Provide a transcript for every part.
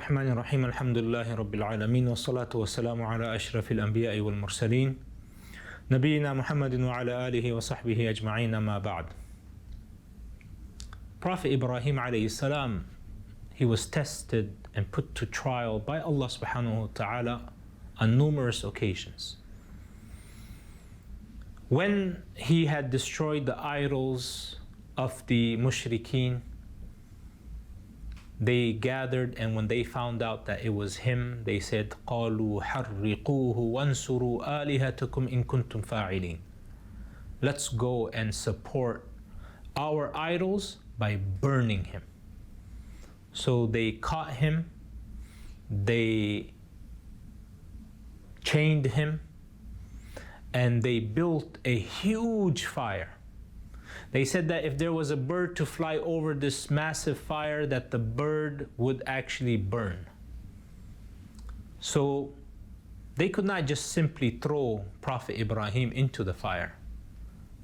الرحمن الرحيم الحمد لله رب العالمين والصلاة والسلام على أشرف الأنبياء والمرسلين نبينا محمد وعلى آله وصحبه أجمعين ما بعد. Prophet Ibrahim alayhi salam, he was tested and put to trial by Allah subhanahu wa ta'ala on numerous occasions. When he had destroyed the idols of the mushrikeen, they gathered, and when they found out that it was him, they said, قَالُوا حَرِّقُوهُ وَانْصُرُوا آلِهَتَكُمْ إِن كُنْتُمْ فَاعِلِينَ. Let's go and support our idols by burning him. So they caught him, they chained him, and they built a huge fire. They said that if there was a bird to fly over this massive fire, that the bird would actually burn. So they could not just simply throw Prophet Ibrahim into the fire.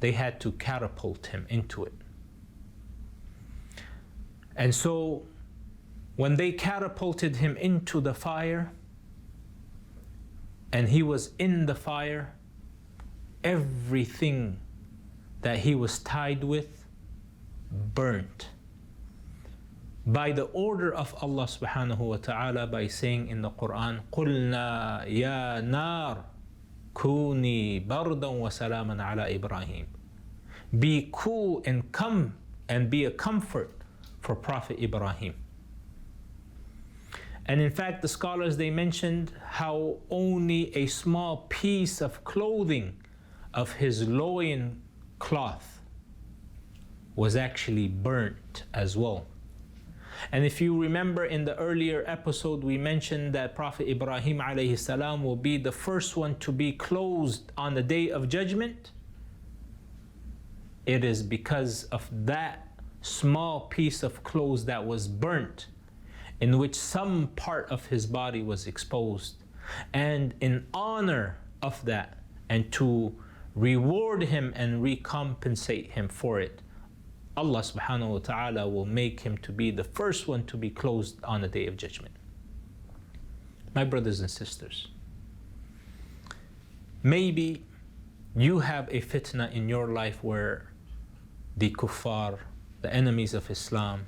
They had to catapult him into it. And so when they catapulted him into the fire, and he was in the fire, everything that he was tied with burnt by the order of Allah subhanahu wa ta'ala, by saying in the Quran, قُلْنَا يَا نَارُ كُونِي بَرْدًا وَسَلَامًا عَلَى Ibrahim. Be cool and come and be a comfort for Prophet Ibrahim. And in fact, the scholars, they mentioned how only a small piece of clothing of his loin cloth was actually burnt as well. And if you remember, in the earlier episode, we mentioned that Prophet Ibrahim alayhi salam will be the first one to be closed on the Day of Judgment. It is because of that small piece of clothes that was burnt, in which some part of his body was exposed. And in honor of that, and to reward him and recompensate him for it, Allah subhanahu wa ta'ala will make him to be the first one to be closed on the Day of Judgment. My brothers and sisters, maybe you have a fitna in your life where the kuffar, the enemies of Islam,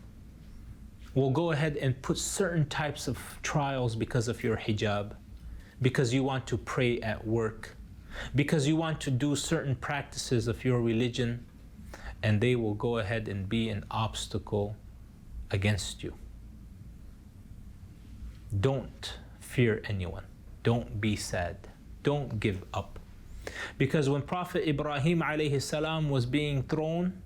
will go ahead and put certain types of trials because of your hijab, because you want to pray at work, because you want to do certain practices of your religion, and they will go ahead and be an obstacle against you. Don't fear anyone. Don't be sad. Don't give up. Because when Prophet Ibrahim alayhi salam was being thrown,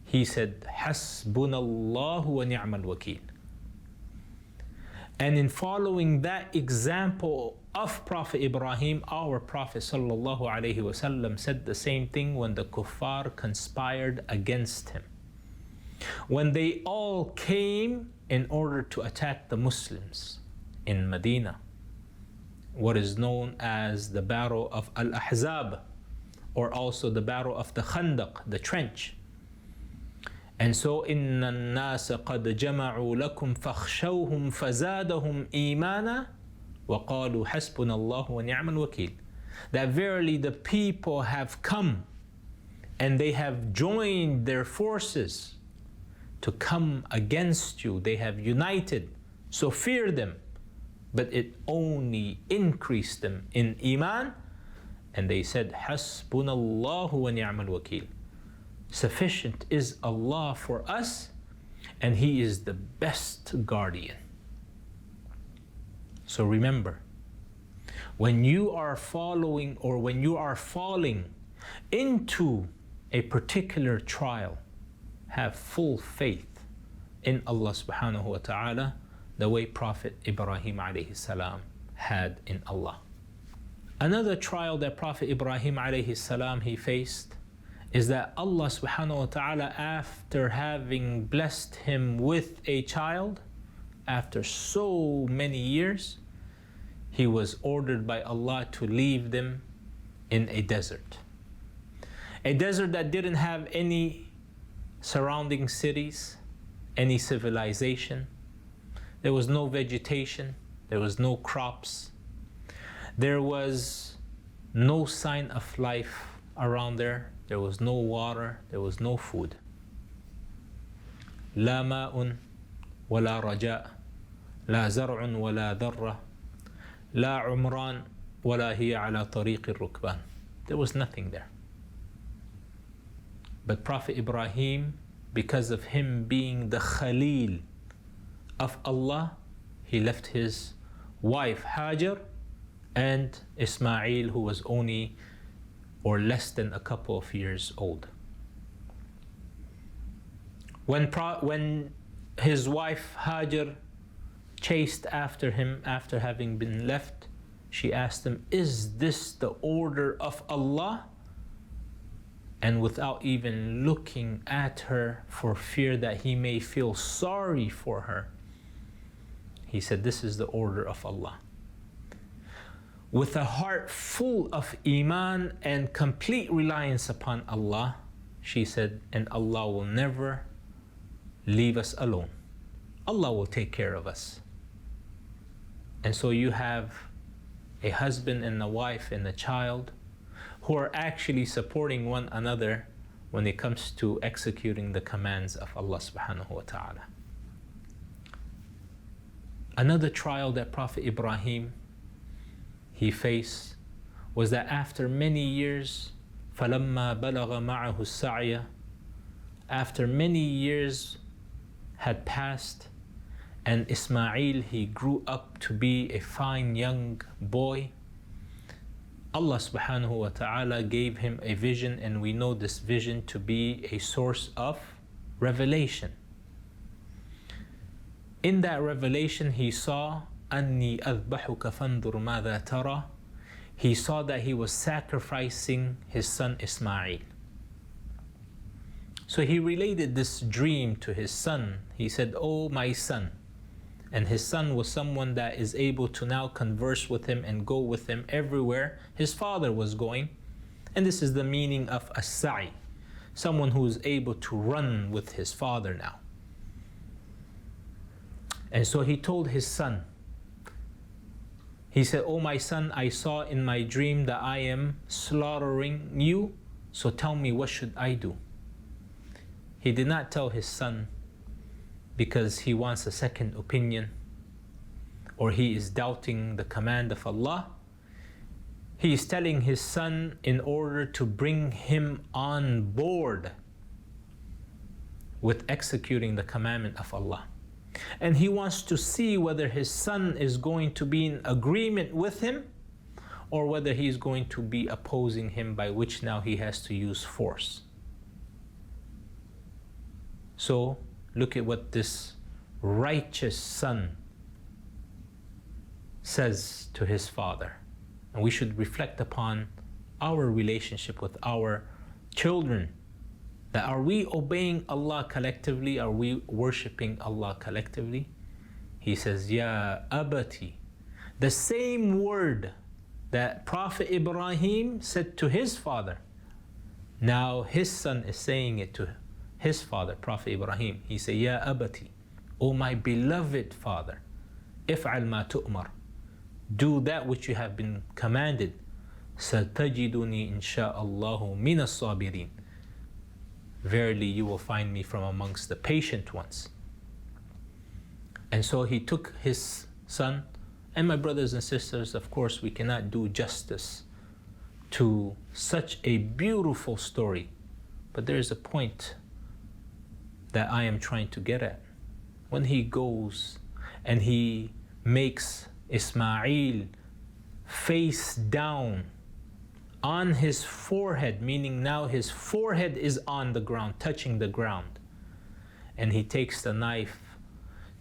he said, Hasbunallahu wa ni'mal wakeel. And in following that example of Prophet Ibrahim, our Prophet sallallahu alaihi wasallam said the same thing when the kuffar conspired against him. When they all came in order to attack the Muslims in Medina, what is known as the Battle of Al-Ahzab, or also the Battle of the Khandaq, the trench. And so, إِنَّ النَّاسَ قَدْ جَمَعُوا لَكُمْ فَاخْشَوْهُمْ فَزَادَهُمْ إِيمَانًا وَقَالُوا حَسْبُنَا اللَّهُ وَنِعْمَ الْوَكِيلُ. That verily the people have come and they have joined their forces to come against you. They have united. So fear them. But it only increased them in iman. And they said, حَسْبُنَا اللَّهُ وَنِعْمَ الْوَكِيلُ. Sufficient is Allah for us, and He is the best guardian. So remember, when you are following, or when you are falling into a particular trial, have full faith in Allah subhanahu wa ta'ala, the way Prophet Ibrahim alayhi salam had in Allah. Another trial that Prophet Ibrahim alayhi salam he faced is that Allah subhanahu wa ta'ala, after having blessed him with a child, after so many years, he was ordered by Allah to leave them in a desert. A desert that didn't have any surrounding cities, any civilization. There was no vegetation, there was no crops, there was no sign of life around there, there was no water, there was no food. لا ماء ولا رجاء لا زرع ولا ذرة لا عمران ولا هي على طريق الركبان. There was nothing there. But Prophet Ibrahim, because of him being the Khalil of Allah, he left his wife Hajar and Ismail, who was only or less than a couple of years old. When his wife Hajar chased after him after having been left, she asked him, "Is this the order of Allah?" And without even looking at her for fear that he may feel sorry for her, he said, "This is the order of Allah." With a heart full of Iman and complete reliance upon Allah, she said, "And Allah will never leave us alone. Allah will take care of us." And so you have a husband and a wife and a child who are actually supporting one another when it comes to executing the commands of Allah subhanahu wa ta'ala. Another trial that Prophet Ibrahim he faced was that after many years, فَلَمَّا بَلَغَ مَعَهُ السَّعْيَ, after many years had passed and Ismail he grew up to be a fine young boy, Allah subhanahu wa ta'ala gave him a vision, and we know this vision to be a source of revelation. In that revelation he saw أَنِّي أَذْبَحُكَ فَانْظُرْ مَاذَا تَرَى. He saw that he was sacrificing his son Ismail. So he related this dream to his son. He said, "Oh my son." And his son was someone that is able to now converse with him and go with him everywhere his father was going. And this is the meaning of as-sa'i, someone who is able to run with his father now. And so he told his son, he said, "Oh my son, I saw in my dream that I am slaughtering you, so tell me, what should I do?" He did not tell his son because he wants a second opinion or he is doubting the command of Allah. He is telling his son in order to bring him on board with executing the commandment of Allah. And he wants to see whether his son is going to be in agreement with him or whether he is going to be opposing him, by which now he has to use force. So look at what this righteous son says to his father. And we should reflect upon our relationship with our children. That are we obeying Allah collectively? Are we worshipping Allah collectively? He says, "Ya abati." The same word that Prophet Ibrahim said to his father, now his son is saying it to his father, Prophet Ibrahim. He said, "Ya abati, O my beloved father, if'al ma tu'mar, do that which you have been commanded. Satajiduni insha'Allahu min as-sabirin. Verily you will find me from amongst the patient ones." And so he took his son, and my brothers and sisters, of course we cannot do justice to such a beautiful story, but there is a point that I am trying to get at. When he goes and he makes Ismail face down on his forehead, meaning now his forehead is on the ground, touching the ground, and he takes the knife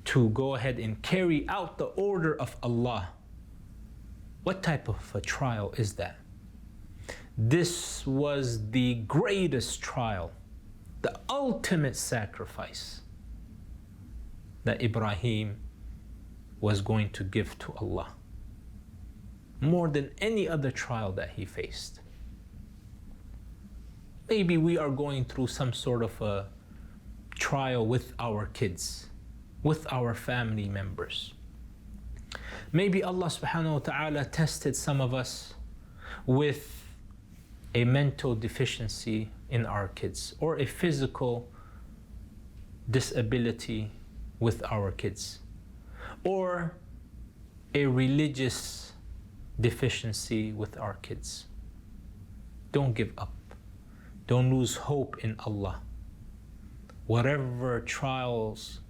to go ahead and carry out the order of Allah. What type of a trial is that? This was the greatest trial, the ultimate sacrifice that Ibrahim was going to give to Allah, more than any other trial that he faced. Maybe we are going through some sort of a trial with our kids. with our family members. Maybe Allah subhanahu wa ta'ala tested some of us with a mental deficiency in our kids, or a physical disability with our kids, or a religious deficiency with our kids. Don't give up. Don't lose hope in Allah. Whatever trials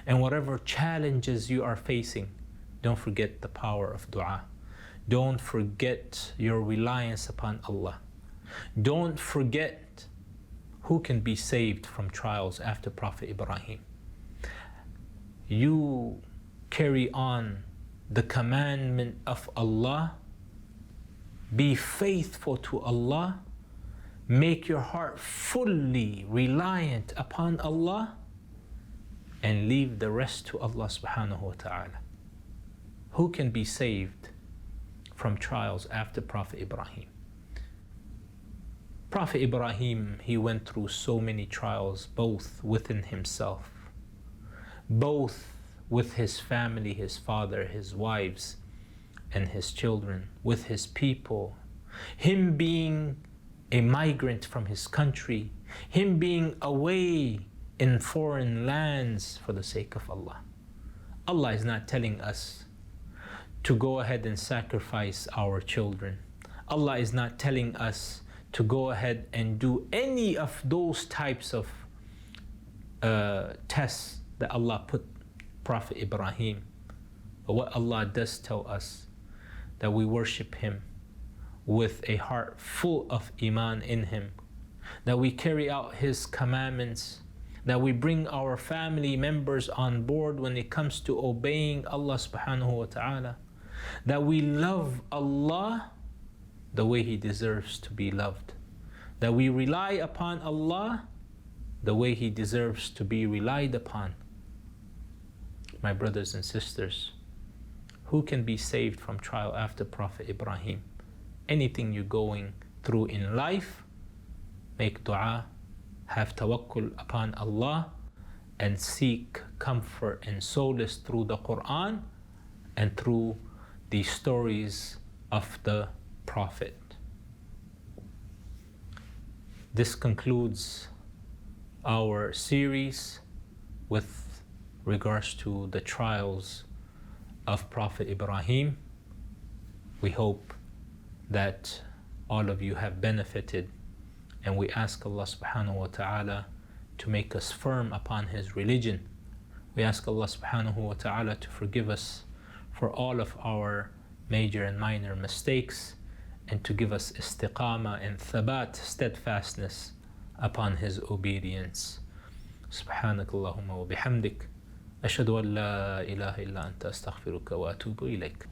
and whatever challenges you are facing, don't forget the power of dua. Don't forget your reliance upon Allah. Don't forget who can be saved from trials after Prophet Ibrahim. You carry on the commandment of Allah. Be faithful to Allah. Make your heart fully reliant upon Allah, and leave the rest to Allah subhanahu wa ta'ala. Who can be saved from trials after Prophet Ibrahim? Prophet Ibrahim, he went through so many trials, both within himself, both with his family, his father, his wives, and his children, with his people, him being a migrant from his country, him being away in foreign lands for the sake of Allah. Allah is not telling us to go ahead and sacrifice our children. Allah is not telling us to go ahead and do any of those types of tests that Allah put Prophet Ibrahim. But what Allah does tell us, that we worship Him with a heart full of Iman in Him, that we carry out His commandments, that we bring our family members on board when it comes to obeying Allah subhanahu wa ta'ala, that we love Allah the way He deserves to be loved, that we rely upon Allah the way He deserves to be relied upon. My brothers and sisters, who can be saved from trial after Prophet Ibrahim? Anything you're going through in life, make dua, have tawakkul upon Allah, and seek comfort and solace through the Quran and through the stories of the Prophet. This concludes our series with regards to the trials of Prophet Ibrahim. We hope that all of you have benefited, and we ask Allah subhanahu wa ta'ala to make us firm upon His religion. We ask Allah subhanahu wa ta'ala to forgive us for all of our major and minor mistakes, and to give us istiqamah and thabat, steadfastness upon His obedience. Subhanak Allahumma wa bihamdik. Ashhadu an la ilaha illa anta astaghfiruka wa atubu ilayk.